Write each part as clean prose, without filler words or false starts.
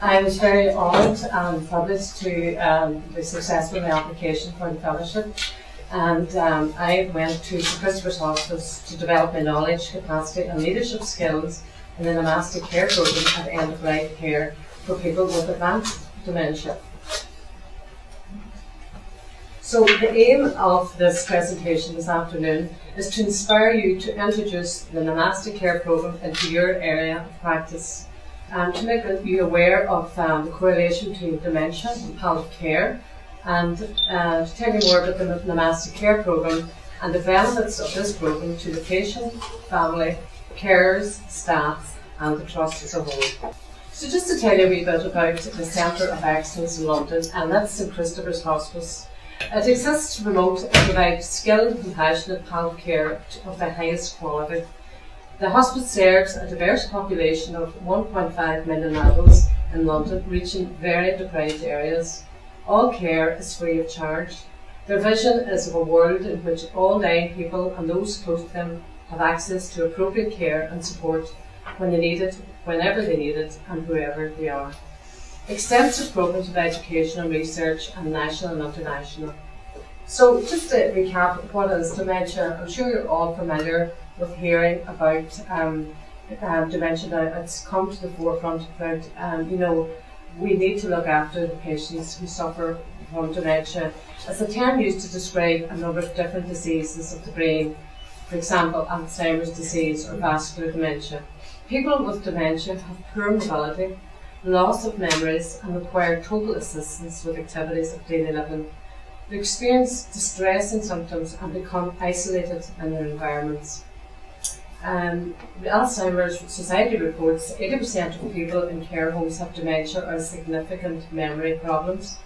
I was very honoured and privileged to be successful in the application for the fellowship, and I went to St Christopher's Hospice to develop my knowledge, capacity and leadership skills in the monastic care programme at end-of-life care for people with advanced dementia. So the aim of this presentation this afternoon is to inspire you to introduce the monastic care programme into your area of practice, and to make you aware of the correlation between dementia and palliative care, and to tell you more about the monastic care programme and the benefits of this programme to the patient, family, carers, staff and the trust as a whole. So just to tell you a wee bit about the Centre of Excellence in London, and that's St Christopher's Hospice. It exists to promote and provide skilled and compassionate palliative care of the highest quality. The hospice serves a diverse population of 1.5 million adults in London, reaching very deprived areas. All care is free of charge. Their vision is of a world in which all dying people and those close to them have access to appropriate care and support when they need it, whenever they need it, and whoever they are. Extensive programmes of education and research, and national and international. So just to recap, what is dementia? I'm sure you're all familiar with hearing about dementia now. It's come to the forefront about, we need to look after the patients who suffer from dementia. It's a term used to describe a number of different diseases of the brain, for example, Alzheimer's disease or vascular dementia. People with dementia have poor mobility, loss of memories, and require total assistance with activities of daily living. They experience distressing symptoms and become isolated in their environments. The Alzheimer's Society reports 80% of people in care homes have dementia or significant memory problems,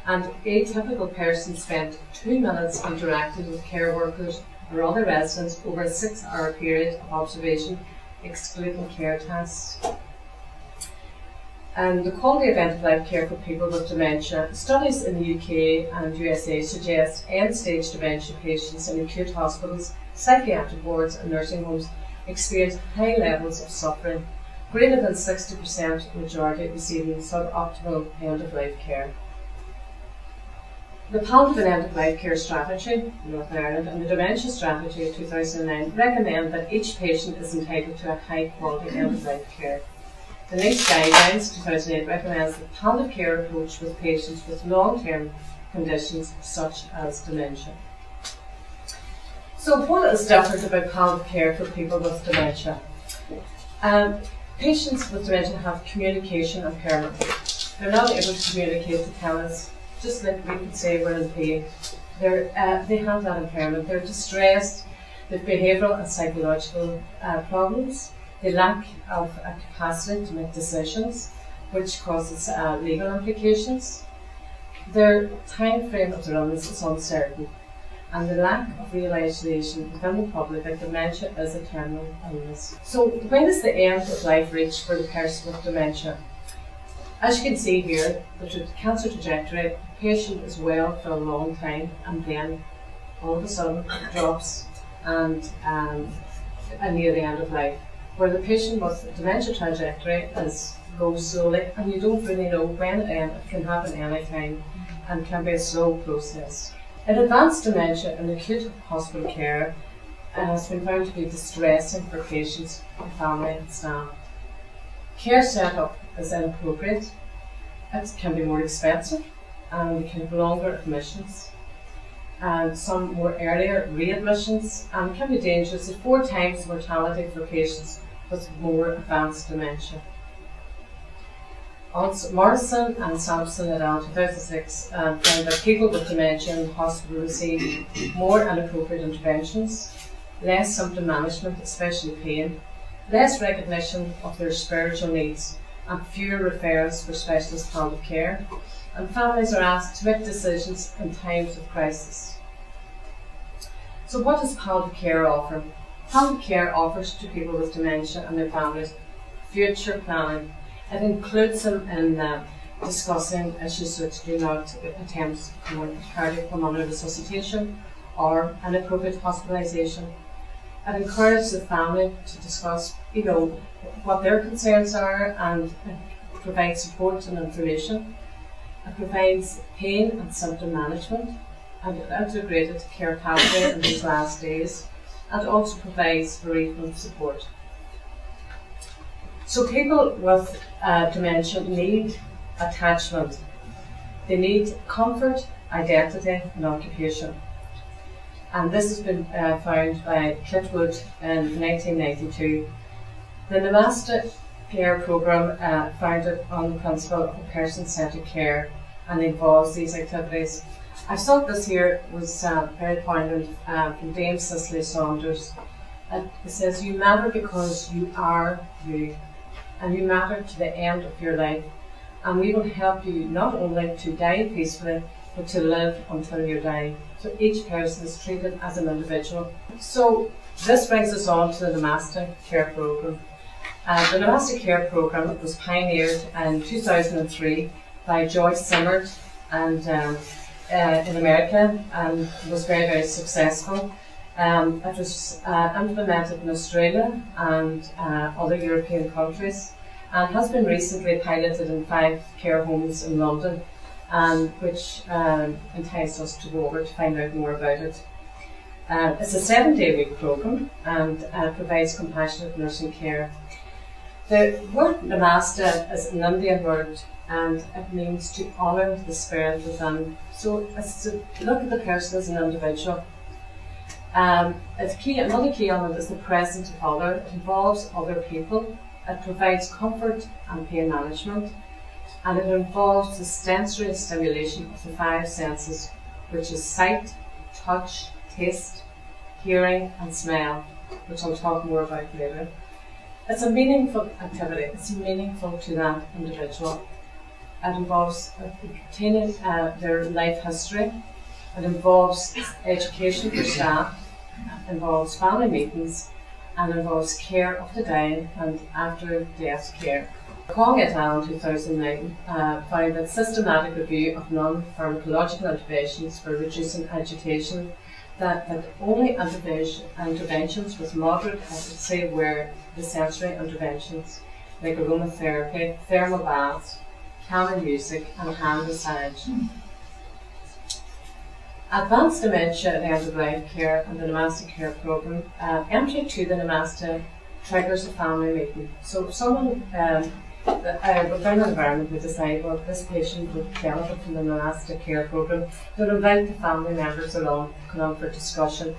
and a typical person spent 2 minutes interacting with care workers or other residents over a 6-hour period of observation, excluding care tasks. And the quality of end-of-life care for people with dementia. Studies in the UK and USA suggest end-stage dementia patients in acute hospitals, psychiatric wards and nursing homes experience high levels of suffering, greater than 60% majority receiving suboptimal end-of-life care. The palliative and end-of-life care strategy in Northern Ireland and the dementia strategy of 2009 recommend that each patient is entitled to a high-quality end-of-life care. The NICE guidelines 2008 recommends the palliative care approach with patients with long-term conditions such as dementia. So what is different about palliative care for people with dementia? Patients with dementia have communication impairment. They're not able to communicate to tell us, just like we could say we're in pain. They have that impairment. They're distressed, they have behavioural and psychological problems. They lack of a capacity to make decisions, which causes legal implications. Their time frame of their illness is uncertain, and the lack of realisation within the public that dementia is a terminal illness. So when is the end of life reached for the person with dementia? As you can see here, the cancer trajectory, the patient is well for a long time, and then all of a sudden it drops and near the end of life. Where the patient with dementia trajectory goes slowly, and you don't really know when it can happen any time, and can be a slow process. In advanced dementia in acute hospital care, has been found to be distressing for patients, family and staff. Care setup is inappropriate, it can be more expensive, and we can have longer admissions, and some more earlier readmissions, and can be dangerous at 4 times mortality for patients with more advanced dementia. Also, Morrison and Sampson et al. 2006 found that people with dementia in the hospital receive more inappropriate interventions, less symptom management, especially pain, less recognition of their spiritual needs, and fewer referrals for specialist palliative care, and families are asked to make decisions in times of crisis. So what does palliative care offer? Palliative care offers to people with dementia and their families future planning. It includes them in discussing issues which do not attempt cardiopulmonary resuscitation or inappropriate hospitalisation. It encourages the family to discuss, what their concerns are, and provides support and information. It provides pain and symptom management and an integrated care pathway in these last days, and also provides bereavement support. So people with dementia need attachment. They need comfort, identity and occupation. And this has been found by Clitwood in 1992. The Namaste Care Programme founded on the principle of a person-centred care and involves these activities. I thought this here was very poignant from Dame Cicely Saunders. It says, "You matter because you are you, and you matter to the end of your life, and we will help you not only to die peacefully, but to live until you die." So each person is treated as an individual. So this brings us on to the Namaste Care Programme. The Namaste Care Programme was pioneered in 2003 by Joyce Simmert and in America, and was very, very successful. It was implemented in Australia and other European countries, and has been recently piloted in 5 care homes in London, which enticed us to go over to find out more about it. It's a 7-day-week programme and provides compassionate nursing care. The word Namaste is an Indian word, and it means to honour the spirit within. So it's to look at the person as an individual. Another key element is the presence of other. It involves other people. It provides comfort and pain management, and it involves the sensory stimulation of the 5 senses, which is sight, touch, taste, hearing and smell, which I'll talk more about later. It's a meaningful activity. It's meaningful to that individual. It involves containing their life history. It involves education for staff. It involves family meetings, and involves care of the dying and after death care. Kong et al. In 2009 found that systematic review of non-pharmacological interventions for reducing agitation, that only interventions with moderate efficacy were the sensory interventions like aromatherapy, thermal baths, calming music and hand massage. Advanced dementia and end-of-life care and the Namaste Care Programme. Entry to the Namaste triggers a family meeting. So if someone within an environment would decide, well, this patient would benefit from the Namaste Care Programme, they would invite the family members along, come on for discussion,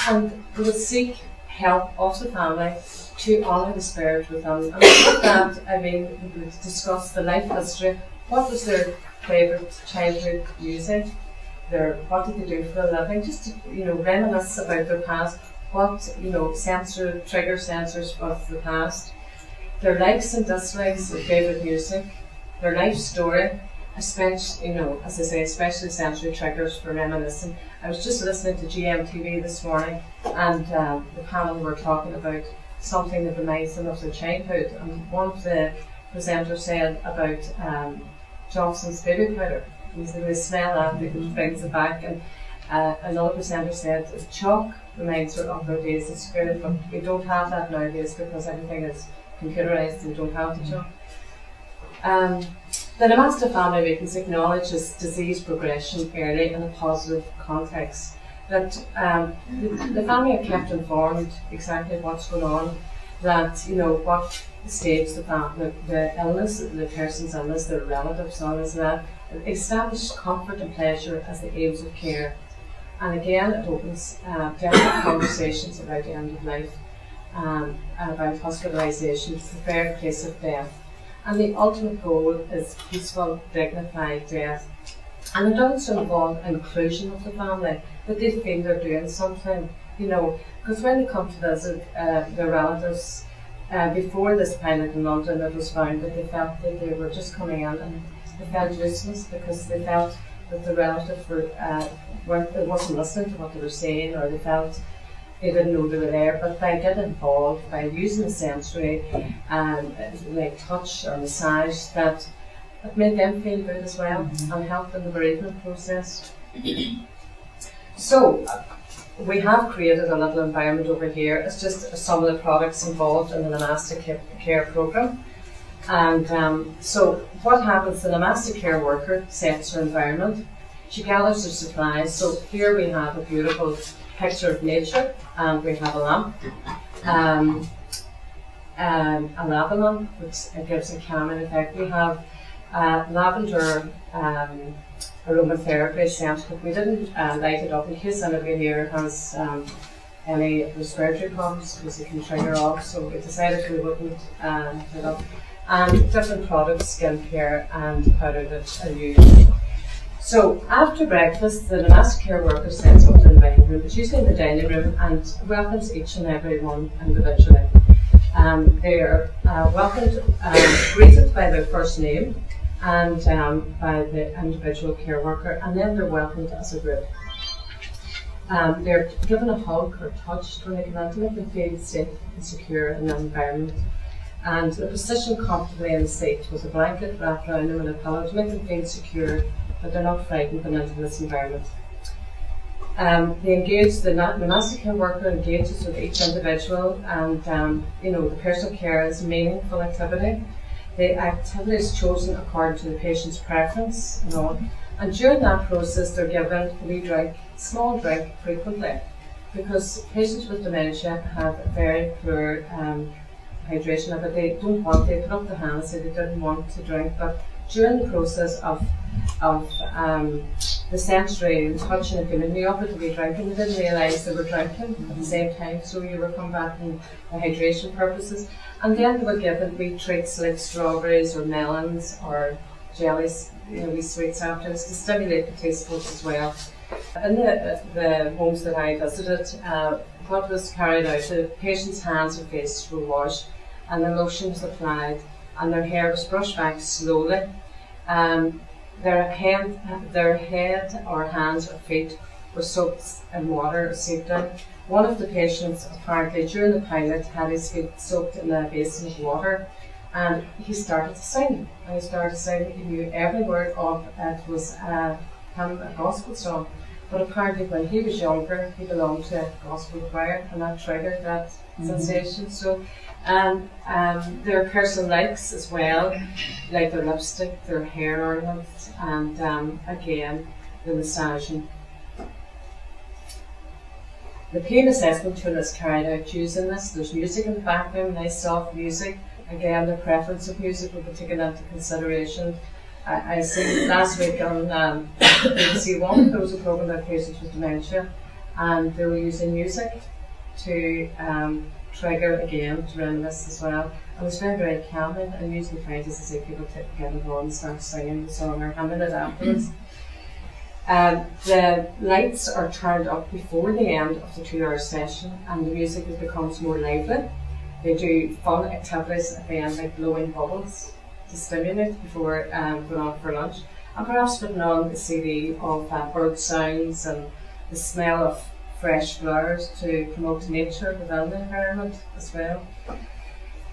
and they would seek help of the family to honour the spirit within. And with that, I mean, we would discuss the life history. What was their favourite childhood music? What did they do for a living? Just to, reminisce about their past. What, trigger sensors of the past. Their likes and dislikes of favourite music. Their life story. Especially, as I say, especially sensory triggers for reminiscing. I was just listening to GMTV this morning, and the panel were talking about something that reminds them of their childhood. And one of the presenters said about Johnson's baby powder. They smell that, it brings it back. And another presenter said chalk reminds her of their days at school, but we don't have that nowadays because everything is computerised and we don't have the chalk. The Namaste Family Meetings acknowledges disease progression early in a positive context. That the family are kept informed exactly what's going on, that what stage the illness, the person's illness, their relatives' illness, that establish comfort and pleasure as the aims of care. And again, it opens definite conversations about the end of life, about hospitalisation, the very place of death. And the ultimate goal is peaceful, dignified death. And it also involves inclusion of the family, that they feel they're doing something, because when they come to visit their relatives, before this pilot in London, it was found that they felt that they were just coming in and they felt useless because they felt that the relative wasn't listening to what they were saying, or they felt they didn't know they were there. But by getting involved, by using the sensory, like touch or massage, that it made them feel good as well and helped in the bereavement process. So we have created a little environment over here. It's just some of the products involved in the Namaste Care Programme. And so what happens, the domestic care worker sets her environment, she gathers her supplies. So here we have a beautiful picture of nature, and we have a lamp, a lava lamp, which gives a calming effect. We have lavender aromatherapy scent, but we didn't light it up in case anybody here has any respiratory problems, because it can trigger off, so we decided we wouldn't light it up. And different products, skincare and powder that are used. So after breakfast, the domestic care worker sets up in the dining room, it's usually in the dining room, and welcomes each and every one individually. They are welcomed, greeted by their first name and by the individual care worker, and then they're welcomed as a group. They're given a hug or touched when they come in to make them feel safe and secure in the environment. And they're positioned comfortably in the seat with a blanket wrapped around them and a pillow to make them feel secure, but they're not frightened when into this environment. The domestic care worker engages with each individual, and the personal care is a meaningful activity. The activity is chosen according to the patient's preference, and during that process they're given a wee drink, small drink frequently, because patients with dementia have very poor hydration of it. They don't want, they put up their hands, say they didn't want to drink, but during the process of the sensory touching and feeling, you offered to be drinking, they didn't realise they were drinking at the same time, so you were combating for hydration purposes. And then they were given wee treats like strawberries or melons or jellies, wee sweets afterwards to stimulate the taste buds as well. In the homes that I visited, what was carried out, the patient's hands and faces were washed, and the lotion was applied, and their hair was brushed back slowly. Their head or hands or feet were soaked in water or seeped in. One of the patients, apparently during the pilot, had his feet soaked in a basin of water, and he started to sing. He knew every word of it. Was a gospel song. But apparently when he was younger, he belonged to a gospel choir, and that triggered that sensation. So their personal likes as well, like their lipstick, their hair ornaments, and again, the massaging. The pain assessment tool is carried out using this. There's music in the background, nice soft music. Again, the preference of music will be taken into consideration. I see last week on BBC One, there was a programme about patients with dementia, and they were using music to trigger again to reminisce as well. And it's very, very calming, and usually find, as I say, people get involved and start singing the song or humming it afterwards. The lights are turned up before the end of the 2-hour session, and the music becomes more lively. They do fun activities at the end, like blowing bubbles to stimulate before going on for lunch, and perhaps putting on a CD of bird sounds and the smell of fresh flowers to promote nature within the environment as well.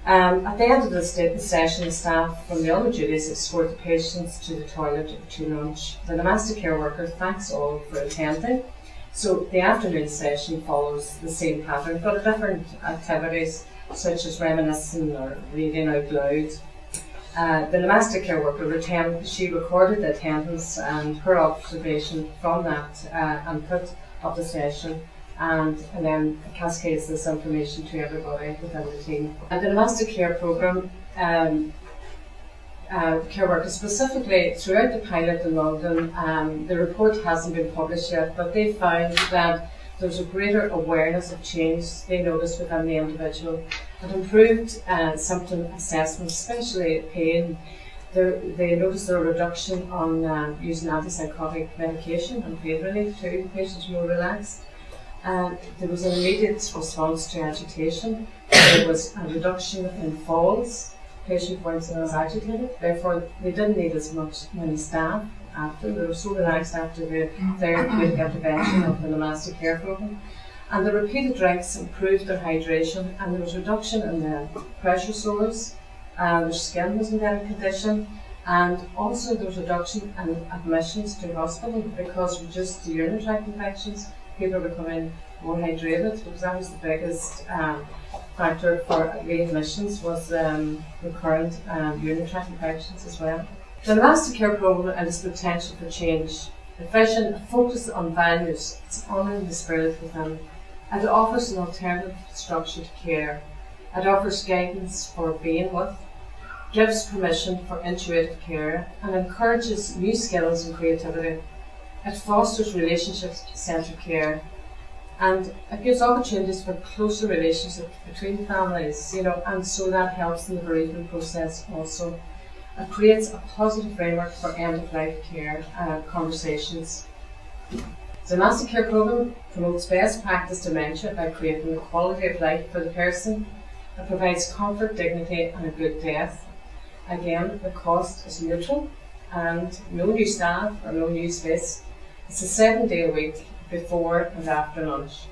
At the end of the session, the staff from the other duties escort the patients to the toilet or to lunch. The domestic care worker thanks all for attending. So the afternoon session follows the same pattern, but different activities such as reminiscing or reading out loud. The domestic care worker she recorded the attendance and her observation from that input of the session, and then cascades this information to everybody within the team. The domestic care programme, care workers specifically throughout the pilot in London, the report hasn't been published yet, but they found that there's a greater awareness of change they noticed within the individual. It improved symptom assessment, especially pain. They noticed a reduction on using antipsychotic medication and pain relief too. Patients were more relaxed. There was an immediate response to agitation. There was a reduction in falls. Patients weren't as agitated, therefore they didn't need as many staff after. They were so relaxed after the therapeutic intervention of the domestic care programme. And the repeated drinks improved their hydration, and there was reduction in the pressure sores. Their skin was in better condition, and also there was reduction in admissions to hospital because of reduced urinary tract infections. People were becoming more hydrated, because that was the biggest factor for readmissions was recurrent urinary tract infections as well. The monastic care programme and its potential for change. The vision focuses on values, it's honouring the spirit within. It offers an alternative structure to care. It offers guidance for being with, gives permission for intuitive care, and encourages new skills and creativity. It fosters relationship-centred care, and it gives opportunities for closer relationships between families, and so that helps in the bereavement process also. It creates a positive framework for end-of-life care conversations. The Master Care Programme promotes best practice dementia by creating a quality of life for the person. It provides comfort, dignity, and a good death. Again, the cost is neutral and no new staff or no new space. It's a 7-day-a-week before and after lunch.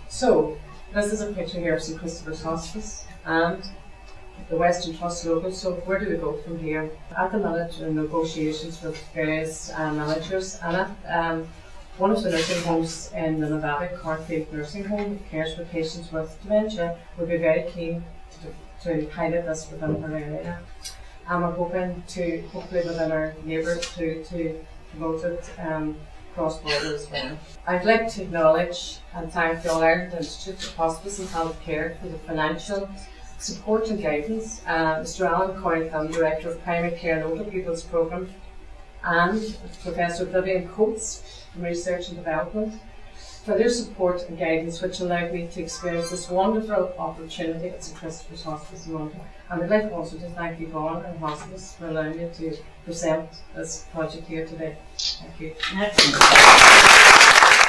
So, this is a picture here of St Christopher's Hospice and the Western Trust logo. So where do we go from here? At the minute, we're in negotiations with various managers, and one of the nursing homes in the Nevada Cartfield Nursing Home cares for patients with dementia. We'll be very keen to pilot this within our area, and we're hoping to, hopefully within our neighbours, to promote it cross-border as well. I'd like to acknowledge and thank the All-Ireland Institute of Hospice and Health Care for the financial support and guidance, Mr Alan Corrington, Director of Primary Care and Older People's Programme, and Professor Vivian Coates from Research and Development for their support and guidance, which allowed me to experience this wonderful opportunity at St Christopher's Hospice in London. And I'd like also to thank Yvonne and Hospice for allowing me to present this project here today. Thank you. Excellent.